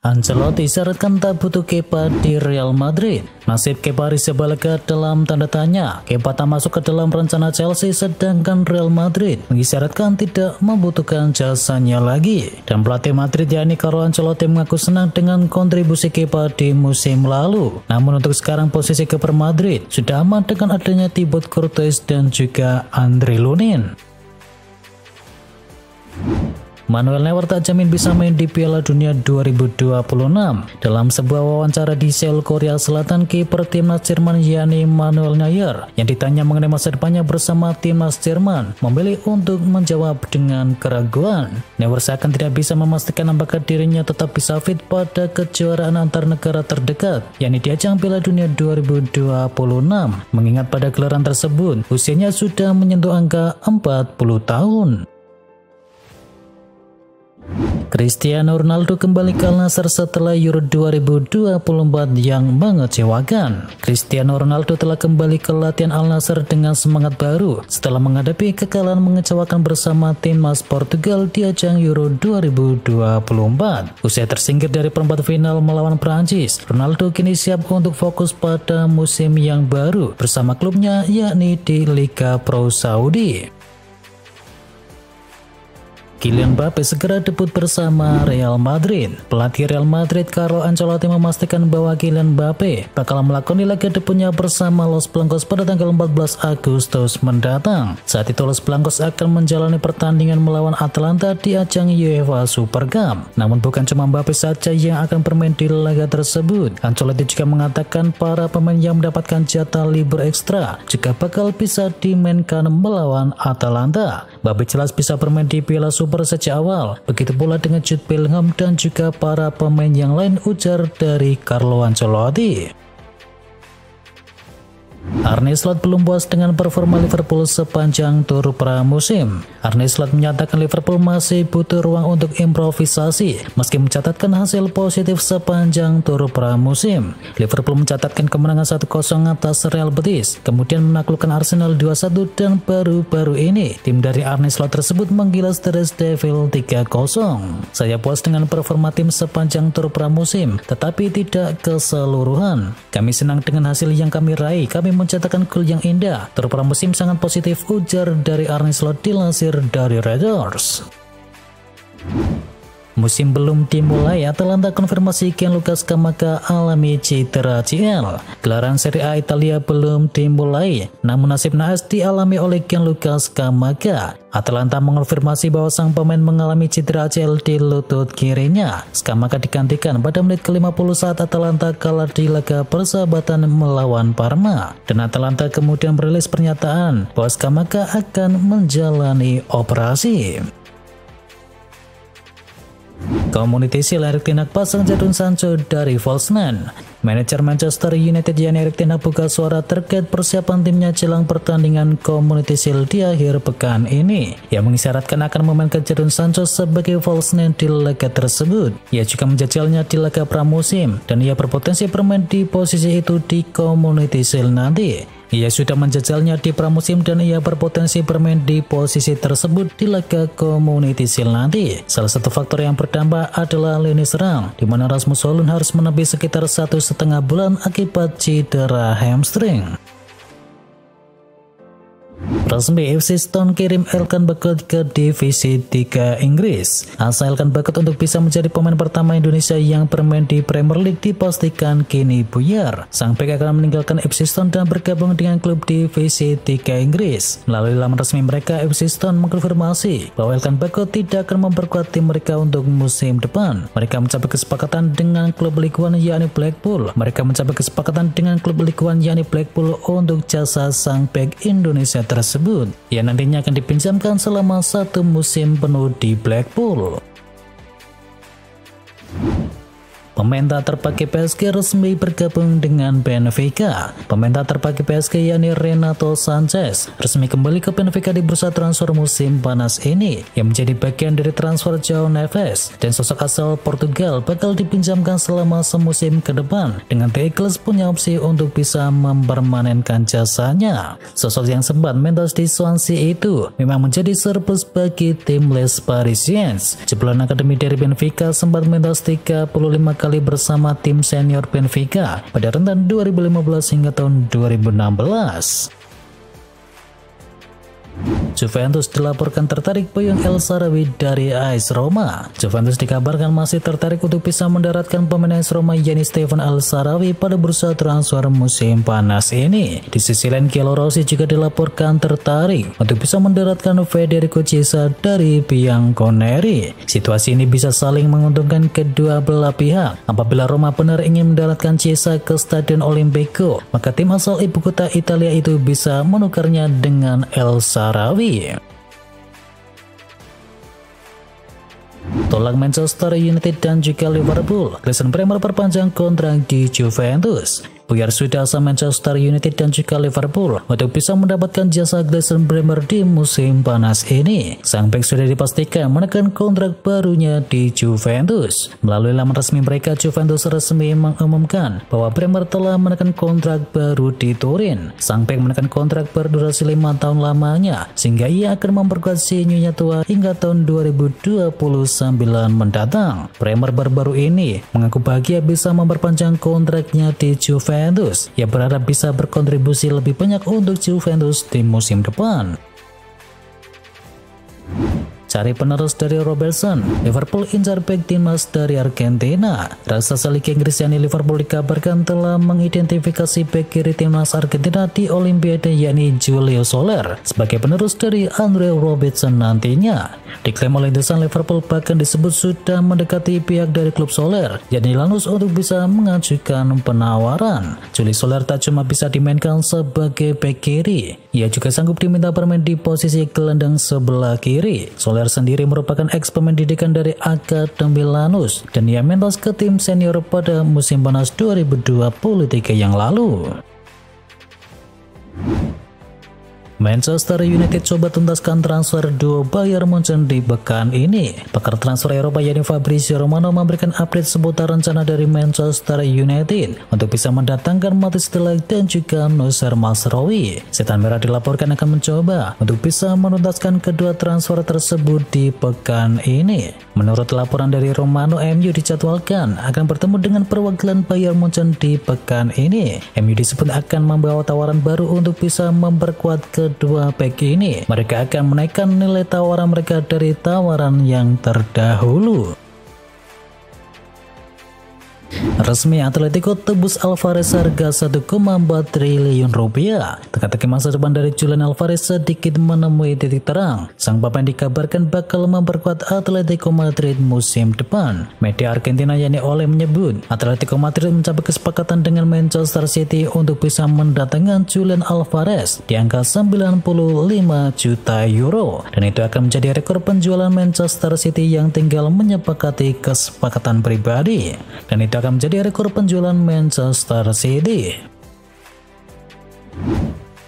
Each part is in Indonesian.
Ancelotti syaratkan tak butuh Kepa di Real Madrid. Nasib Kepa Arrizabalaga dalam tanda tanya. Kepa tak masuk ke dalam rencana Chelsea, sedangkan Real Madrid mengisyaratkan tidak membutuhkan jasanya lagi. Dan pelatih Madrid yakni Carlo Ancelotti mengaku senang dengan kontribusi Kepa di musim lalu. Namun untuk sekarang posisi kiper Madrid sudah aman dengan adanya Thibaut Courtois dan juga Andriy Lunin. Manuel Neuer tak jamin bisa main di Piala Dunia 2026. Dalam sebuah wawancara di Seoul, Korea Selatan, kiper timnas Jerman yakni Manuel Neuer yang ditanya mengenai masa depannya bersama timnas Jerman memilih untuk menjawab dengan keraguan. Neuer seakan tidak bisa memastikan apakah dirinya tetap bisa fit pada kejuaraan antar negara terdekat, yakni di ajang Piala Dunia 2026. Mengingat pada gelaran tersebut usianya sudah menyentuh angka 40 tahun. Cristiano Ronaldo kembali ke Al Nassr setelah Euro 2024 yang mengecewakan. Cristiano Ronaldo telah kembali ke latihan Al Nassr dengan semangat baru setelah menghadapi kekalahan mengecewakan bersama timnas Portugal di ajang Euro 2024. Usai tersingkir dari perempat final melawan Prancis, Ronaldo kini siap untuk fokus pada musim yang baru bersama klubnya yakni di Liga Pro Saudi. Kylian Mbappe segera debut bersama Real Madrid. Pelatih Real Madrid Carlo Ancelotti memastikan bahwa Kylian Mbappe bakal melakoni laga debutnya bersama Los Blancos pada tanggal 14 Agustus mendatang. Saat itu Los Blancos akan menjalani pertandingan melawan Atalanta di ajang UEFA Super Cup. Namun bukan cuma Mbappe saja yang akan bermain di laga tersebut. Ancelotti juga mengatakan para pemain yang mendapatkan jatah libur ekstra juga bakal bisa dimainkan melawan Atalanta. Mbappe jelas bisa bermain di Piala Super sejak awal, begitu pula dengan Jude Bellingham dan juga para pemain yang lain, ujar dari Carlo Ancelotti. Arne Slot belum puas dengan performa Liverpool sepanjang tur pramusim. Arne Slot menyatakan Liverpool masih butuh ruang untuk improvisasi meski mencatatkan hasil positif sepanjang tur pramusim. Liverpool mencatatkan kemenangan 1-0 atas Real Betis, kemudian menaklukkan Arsenal 2-1 dan baru-baru ini tim dari Arne Slot tersebut menggilas The Red Devils 3-0. Saya puas dengan performa tim sepanjang tur pramusim, tetapi tidak keseluruhan. Kami senang dengan hasil yang kami raih. Kami mencetakkan gol yang indah. Tur pramusim sangat positif, ujar dari Arne Slot dilansir dari Reuters. Musim belum dimulai, Atalanta konfirmasi Gianluca Scamacca alami cedera ACL. Gelaran Serie A Italia belum dimulai, namun nasib naas dialami oleh Gianluca Scamacca. Atalanta mengonfirmasi bahwa sang pemain mengalami cedera ACL di lutut kirinya. Scamacca digantikan pada menit ke-50 saat Atalanta kalah di laga persahabatan melawan Parma. Dan Atalanta kemudian merilis pernyataan bahwa Scamacca akan menjalani operasi. Community Shield, Erik ten Hag pasang Jadon Sancho dari Wolfsburg. Manajer Manchester United yakni Erik ten Hag buka suara terkait persiapan timnya jelang pertandingan Community Shield di akhir pekan ini. Ia mengisyaratkan akan memainkan Jadon Sancho sebagai false nine di laga tersebut. Ia juga menjajalnya di laga pramusim dan ia berpotensi bermain di posisi itu di Community Shield nanti. Ia sudah menjajalnya di pramusim dan ia berpotensi bermain di posisi tersebut di laga Community Shield nanti. Salah satu faktor yang berdampak adalah lini serang, di mana Rasmus Højlund harus menepi sekitar 1,5 bulan akibat cedera hamstring. Resmi FC Stone kirim Elkan Bagot ke Divisi 3 Inggris. Asa Elkan Bagot untuk bisa menjadi pemain pertama Indonesia yang bermain di Premier League dipastikan kini buyar. Sang bek akan meninggalkan FC Stone dan bergabung dengan klub Divisi 3 Inggris. Melalui laman resmi mereka, FC Stone mengkonfirmasi bahwa Elkan Bagot tidak akan memperkuat tim mereka untuk musim depan. Mereka mencapai kesepakatan dengan klub Ligue 1 yakni Blackpool. Mereka mencapai kesepakatan dengan klub Ligue 1 yakni Blackpool untuk jasa sang bek Indonesia tersebut yang nantinya akan dipinjamkan selama 1 musim penuh di Blackpool. Pemain tak terpakai PSG resmi bergabung dengan Benfica. Pemain tak terpakai PSG yakni Renato Sanches resmi kembali ke Benfica di bursa transfer musim panas ini, yang menjadi bagian dari transfer João Neves, dan sosok asal Portugal bakal dipinjamkan selama semusim ke depan, dengan The Eagles punya opsi untuk bisa mempermanenkan jasanya. Sosok yang sempat mentas di Swansea itu memang menjadi surplus bagi tim Les Parisiens. Jebolan akademi dari Benfica sempat mentas 35 kali bersama tim senior Benfica pada rentan 2015 hingga tahun 2016. Juventus dilaporkan tertarik Boyong El Shaarawy dari AS Roma. Juventus dikabarkan masih tertarik untuk bisa mendaratkan pemain AS Roma yakni Stefan El Shaarawy pada bursa transfer musim panas ini. Di sisi lain, Gianluigi Rossi juga dilaporkan tertarik untuk bisa mendaratkan Federico Chiesa dari Bianconeri. Situasi ini bisa saling menguntungkan kedua belah pihak. Apabila Roma benar ingin mendaratkan Chiesa ke Stadion Olimpico, maka tim asal ibu kota Italia itu bisa menukarnya dengan El Shaarawy. Tolak Manchester United dan juga Liverpool, Gleison Bremer perpanjang kontrak di Juventus. Buyar sudah asal Manchester United dan juga Liverpool untuk bisa mendapatkan jasa Gleison Bremer di musim panas ini. Sang bek sudah dipastikan menekan kontrak barunya di Juventus. Melalui laman resmi mereka, Juventus resmi mengumumkan bahwa Bremer telah menekan kontrak baru di Turin. Sang bek menekan kontrak berdurasi 5 tahun lamanya, sehingga ia akan memperkuat si Nyonya tua hingga tahun 2029 mendatang. Bremer baru-baru ini mengaku bahagia bisa memperpanjang kontraknya di Juventus. Ia berharap bisa berkontribusi lebih banyak untuk Juventus di musim depan. Cari penerus dari Robertson, Liverpool incar bek timnas dari Argentina. Raksasa Liga Inggris yakni Liverpool dikabarkan telah mengidentifikasi bek kiri timnas Argentina di Olimpiade yakni Julio Soler sebagai penerus dari Andre Robertson nantinya. Diklaim oleh The Sun, Liverpool bahkan disebut sudah mendekati pihak dari klub Soler yakni Lanús untuk bisa mengajukan penawaran. Julio Soler tak cuma bisa dimainkan sebagai bek kiri, ia juga sanggup diminta bermain di posisi gelandang sebelah kiri. Soler sendiri merupakan ex pemain didikan dari Akademi Lanús dan ia mentas ke tim senior pada musim panas 2023 yang lalu. Manchester United coba tuntaskan transfer duo Bayern Munchen di pekan ini. Pakar transfer Eropa yakni Fabrizio Romano memberikan update seputar rencana dari Manchester United untuk bisa mendatangkan Mathijs de Ligt dan juga Noussair Mazraoui. Setan Merah dilaporkan akan mencoba untuk bisa menuntaskan kedua transfer tersebut di pekan ini. Menurut laporan dari Romano, MU dijadwalkan akan bertemu dengan perwakilan Bayern Munchen di pekan ini. MU disebut akan membawa tawaran baru untuk bisa memperkuat kedua bek ini. Mereka akan menaikkan nilai tawaran mereka dari tawaran yang terdahulu. Resmi, Atletico tebus Alvarez harga 1,4 triliun rupiah. Teka-teki masa depan dari Julian Alvarez sedikit menemui titik terang. Sang pemain dikabarkan bakal memperkuat Atletico Madrid musim depan. Media Argentina yakni Ole menyebut Atletico Madrid mencapai kesepakatan dengan Manchester City untuk bisa mendatangkan Julian Alvarez di angka 95 juta euro, dan itu akan menjadi rekor penjualan Manchester City yang tinggal menyepakati kesepakatan pribadi, dan itu akan menjadi rekor penjualan Manchester City.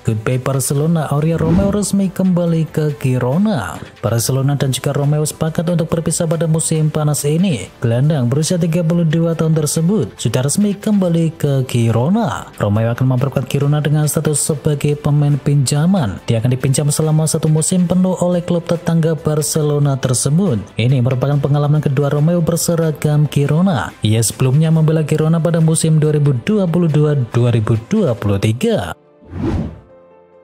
Goodbye Barcelona, Oriol Romeu resmi kembali ke Girona. Barcelona dan juga Romeu sepakat untuk berpisah pada musim panas ini. Gelandang berusia 32 tahun tersebut sudah resmi kembali ke Girona. Romeu akan memperkuat Girona dengan status sebagai pemain pinjaman. Dia akan dipinjam selama 1 musim penuh oleh klub tetangga Barcelona tersebut. Ini merupakan pengalaman kedua Romeu berseragam Girona. Ia sebelumnya membela Girona pada musim 2022-2023.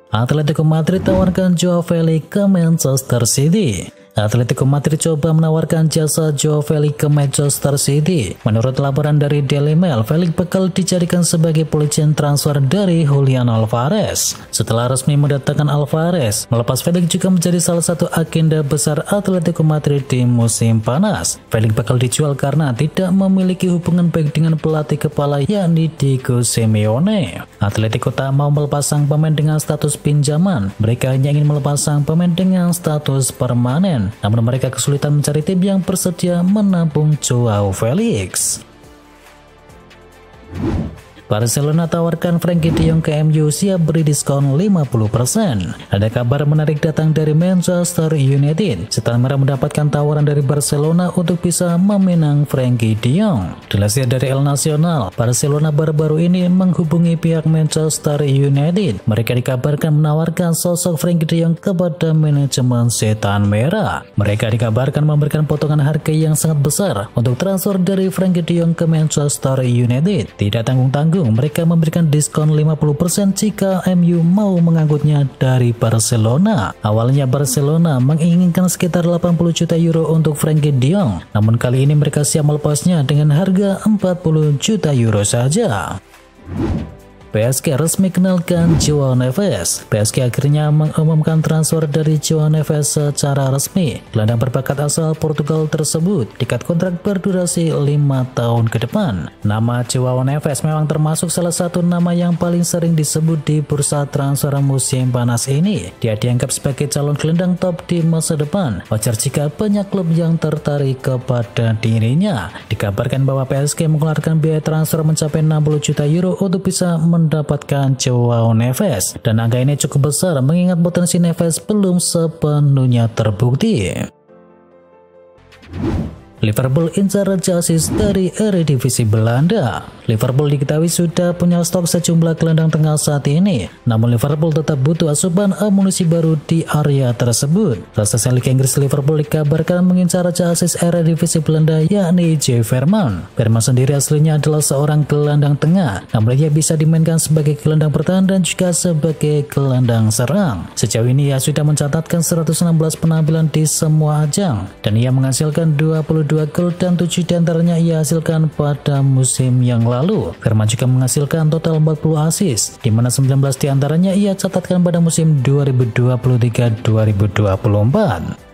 Atletico Madrid tawarkan Joao Felix ke Manchester City. Atletico Madrid coba menawarkan jasa Joao Felix ke Manchester City. Menurut laporan dari Daily Mail, Felix bakal dijadikan sebagai pelecehan transfer dari Julian Alvarez. Setelah resmi mendatangkan Alvarez, melepas Felix juga menjadi salah satu agenda besar Atletico Madrid di musim panas. Felix bakal dijual karena tidak memiliki hubungan baik dengan pelatih kepala yakni Diego Simeone. Atletico tak mau melepas sang pemain dengan status pinjaman. Mereka hanya ingin melepas sang pemain dengan status permanen. Namun mereka kesulitan mencari tim yang bersedia menampung Joao Felix. Barcelona tawarkan Frenkie de Jong ke MU, siap beri diskon 50%. Ada kabar menarik datang dari Manchester United. Setelah mereka mendapatkan tawaran dari Barcelona untuk bisa meminang Frenkie de Jong. Dilansir dari El Nacional, Barcelona baru-baru ini menghubungi pihak Manchester United. Mereka dikabarkan menawarkan sosok Frenkie de Jong kepada manajemen Setan Merah. Mereka dikabarkan memberikan potongan harga yang sangat besar untuk transfer dari Frenkie de Jong ke Manchester United. Tidak tanggung-tanggung, mereka memberikan diskon 50% jika MU mau menganggutnya dari Barcelona. Awalnya Barcelona menginginkan sekitar 80 juta euro untuk Frenkie de Jong, namun kali ini mereka siap melepasnya dengan harga 40 juta euro saja. PSG resmi kenalkan Joao Neves. PSG akhirnya mengumumkan transfer dari Joao Neves secara resmi. Gelandang berbakat asal Portugal tersebut diikat kontrak berdurasi 5 tahun ke depan. Nama Joao Neves memang termasuk salah satu nama yang paling sering disebut di bursa transfer musim panas ini. Dia dianggap sebagai calon gelandang top di masa depan. Wajar jika banyak klub yang tertarik kepada dirinya. Dikabarkan bahwa PSG mengeluarkan biaya transfer mencapai 60 juta euro untuk bisa mendapatkan Joao Neves, dan angka ini cukup besar mengingat potensi Neves belum sepenuhnya terbukti. Liverpool incar Jasis dari Eredivisie Belanda. Liverpool diketahui sudah punya stok sejumlah gelandang tengah saat ini, namun Liverpool tetap butuh asupan amunisi baru di area tersebut. Raksasa Liga Inggris Liverpool dikabarkan mengincar Jasis Eredivisie Belanda, yakni J. Verman. Verman sendiri aslinya adalah seorang gelandang tengah, namun dia bisa dimainkan sebagai gelandang bertahan dan juga sebagai gelandang serang. Sejauh ini ia sudah mencatatkan 116 penampilan di semua ajang, dan ia menghasilkan 22 gol dan 7 diantaranya ia hasilkan pada musim yang lalu. Verman juga menghasilkan total 40 assist, di mana 19 diantaranya ia catatkan pada musim 2023-2024.